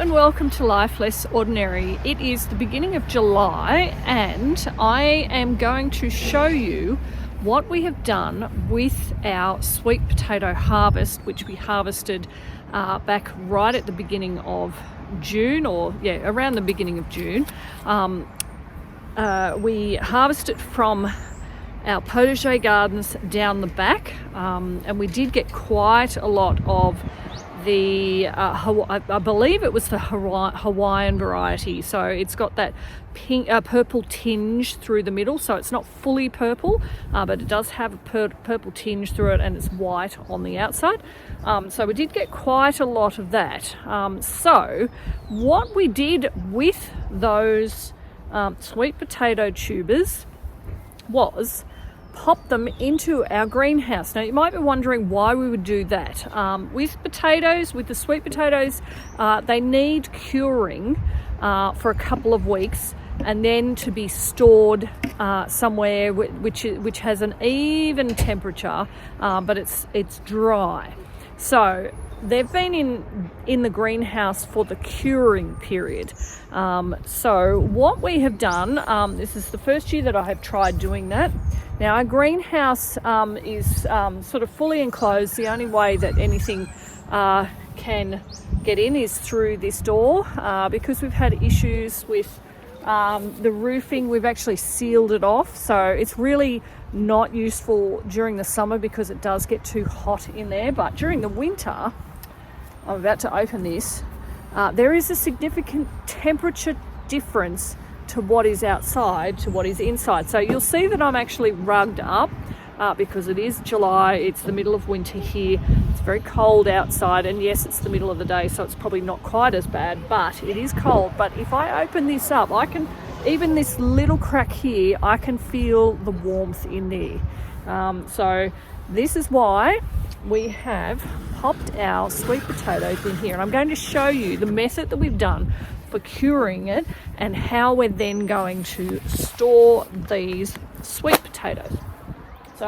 and welcome to Life Less Ordinary. It is the beginning of July and I am going to show you what we have done with our sweet potato harvest, which we harvested back right at the beginning of June, around the beginning of June. We harvested from our potager gardens down the back, and we did get quite a lot of the I believe it was the Hawaiian variety, so it's got that pink purple tinge through the middle, so it's not fully purple, but it does have a purple tinge through it, and it's white on the outside. So we did get quite a lot of that. So what we did with those sweet potato tubers was pop them into our greenhouse. Now you might be wondering why we would do that. With the sweet potatoes, they need curing for a couple of weeks and then to be stored somewhere which has an even temperature, but it's dry. So they've been in the greenhouse for the curing period. So what we have done, this is the first year that I have tried doing that. Now our greenhouse is sort of fully enclosed. The only way that anything can get in is through this door, because we've had issues with the roofing. We've actually sealed it off, so it's really not useful during the summer because it does get too hot in there. But during the winter, I'm about to open this, there is a significant temperature difference to what is outside to what is inside. So you'll see that I'm actually rugged up because it is July, it's the middle of winter here, it's very cold outside, and yes, it's the middle of the day, so it's probably not quite as bad, but it is cold. But if I open this up, I can, even this little crack here, I can feel the warmth in there. So this is why we have popped our sweet potatoes in here, and I'm going to show you the method that we've done for curing it and how we're then going to store these sweet potatoes. So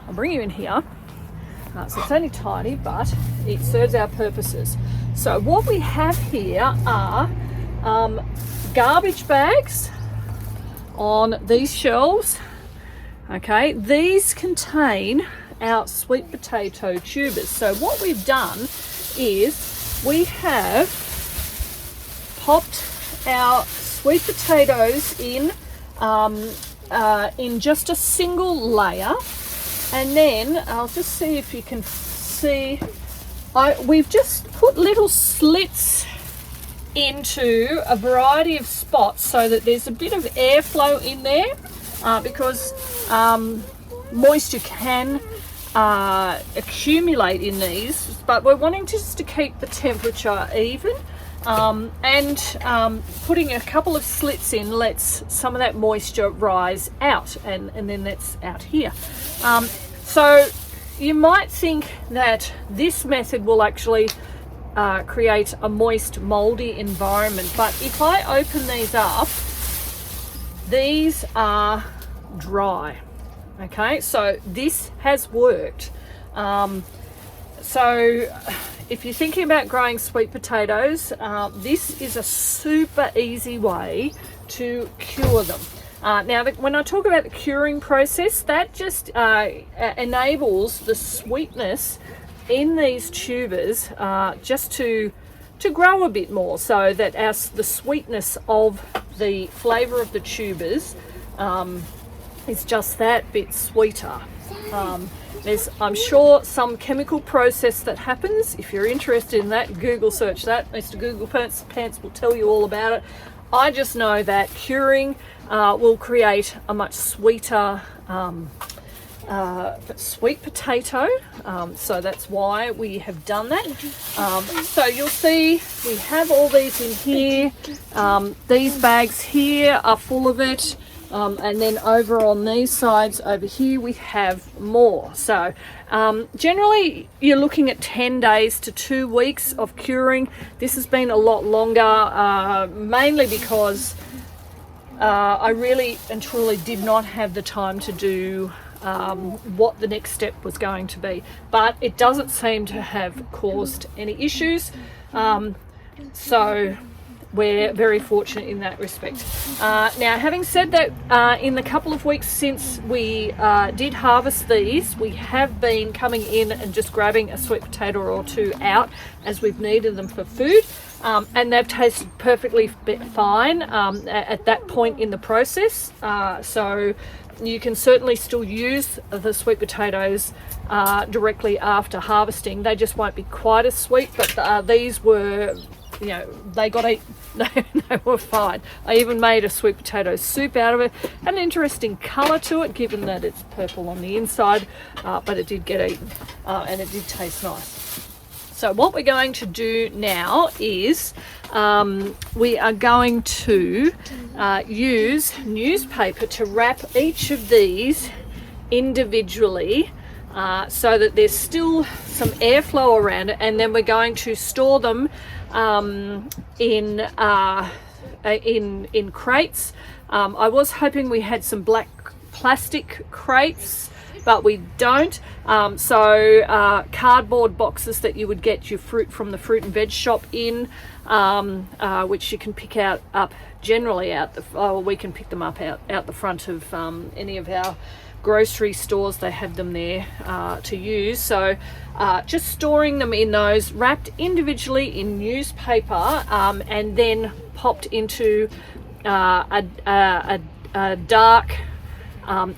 I'll bring you in here. So it's only tiny, but it serves our purposes. So what we have here are garbage bags on these shelves. Okay, these contain our sweet potato tubers. So what we've done is we have popped our sweet potatoes in just a single layer, and then I'll just see if you can see, we've just put little slits into a variety of spots so that there's a bit of airflow in there, because moisture can accumulate in these, but we're wanting just to keep the temperature even. Putting a couple of slits in lets some of that moisture rise out, and then that's out here. So you might think that this method will actually create a moist, moldy environment, but if I open these up, these are dry. Okay, so this has worked. So if you're thinking about growing sweet potatoes, this is a super easy way to cure them. Now, when I talk about the curing process, that just enables the sweetness in these tubers just to grow a bit more, so that the sweetness of the flavour of the tubers is just that bit sweeter. There's, I'm sure, some chemical process that happens. If you're interested in that, Google search that. Mr. Google Pants will tell you all about it. I just know that curing will create a much sweeter sweet potato, so that's why we have done that. So you'll see we have all these in here. These bags here are full of it. And then over on these sides over here we have more. So generally you're looking at 10 days to 2 weeks of curing. This has been a lot longer, mainly because I really and truly did not have the time to do what the next step was going to be, but it doesn't seem to have caused any issues. So we're very fortunate in that respect. Now, having said that, in the couple of weeks since we did harvest these, we have been coming in and just grabbing a sweet potato or two out as we've needed them for food. And they've tasted perfectly fine at that point in the process. So you can certainly still use the sweet potatoes directly after harvesting. They just won't be quite as sweet, but these were, you know, they got eaten. They were fine. I even made a sweet potato soup out of it. An interesting colour to it, given that it's purple on the inside, but it did get eaten and it did taste nice. So what we're going to do now is we are going to use newspaper to wrap each of these individually so that there's still some airflow around it, and then we're going to store them in crates. I was hoping we had some black plastic crates, but we don't. So cardboard boxes that you would get your fruit from the fruit and veg shop in, which you can pick up generally we can pick them up out the front of any of our grocery stores. They have them there to use. So just storing them in those, wrapped individually in newspaper, and then popped into a dark,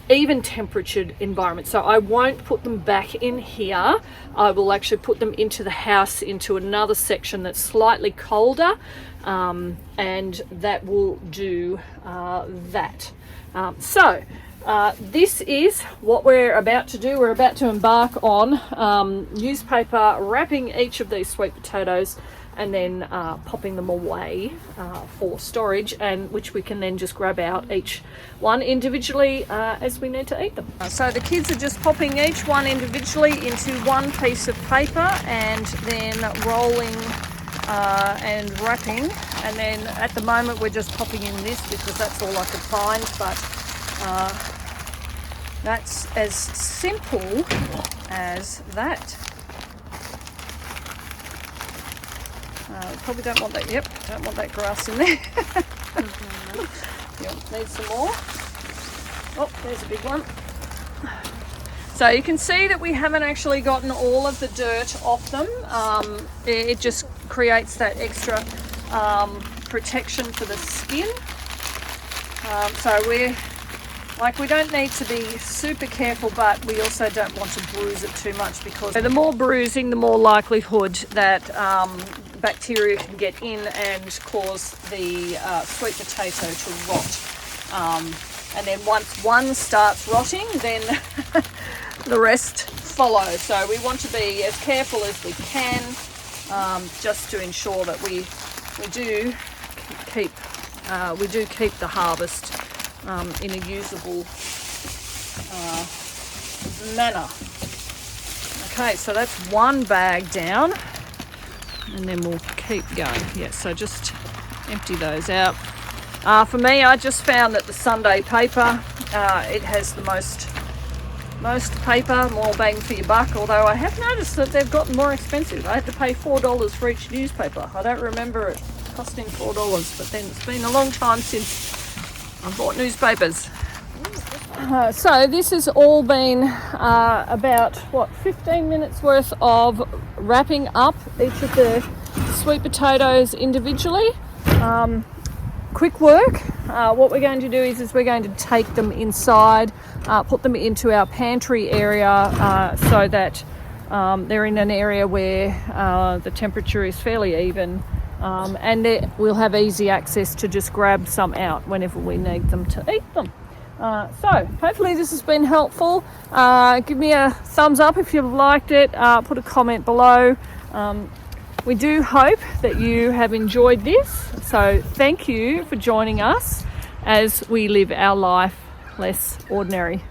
even temperatured environment. So I won't put them back in here. I will actually put them into the house, into another section that's slightly colder, and that will do that. This is what we're about to do. We're about to embark on newspaper wrapping each of these sweet potatoes and then popping them away for storage, and which we can then just grab out each one individually as we need to eat them. So the kids are just popping each one individually into one piece of paper and then rolling and wrapping, and then at the moment we're just popping in this because that's all I could find, but that's as simple as that. Probably don't want that. Yep, don't want that grass in there. Yep, need some more. Oh, there's a big one. So you can see that we haven't actually gotten all of the dirt off them. It just creates that extra protection for the skin. So we don't need to be super careful, but we also don't want to bruise it too much, because the more bruising, the more likelihood that bacteria can get in and cause the sweet potato to rot. And then once one starts rotting, then the rest follow. So we want to be as careful as we can, just to ensure that we do keep the harvest in a usable manner. Okay, so that's one bag down, and then we'll keep going. Yeah, so just empty those out. For me, I just found that the Sunday paper, it has the most paper, more bang for your buck, although I have noticed that they've gotten more expensive. I had to pay $4 for each newspaper. I don't remember it costing $4, but then it's been a long time since I bought newspapers. So this has all been about 15 minutes worth of wrapping up each of the sweet potatoes individually. Quick work. What we're going to do is we're going to take them inside, put them into our pantry area so that they're in an area where the temperature is fairly even, and we'll have easy access to just grab some out whenever we need them to eat them. So hopefully this has been helpful. Give me a thumbs up if you've liked it. Put a comment below. We do hope that you have enjoyed this. So thank you for joining us as we live our life less ordinary.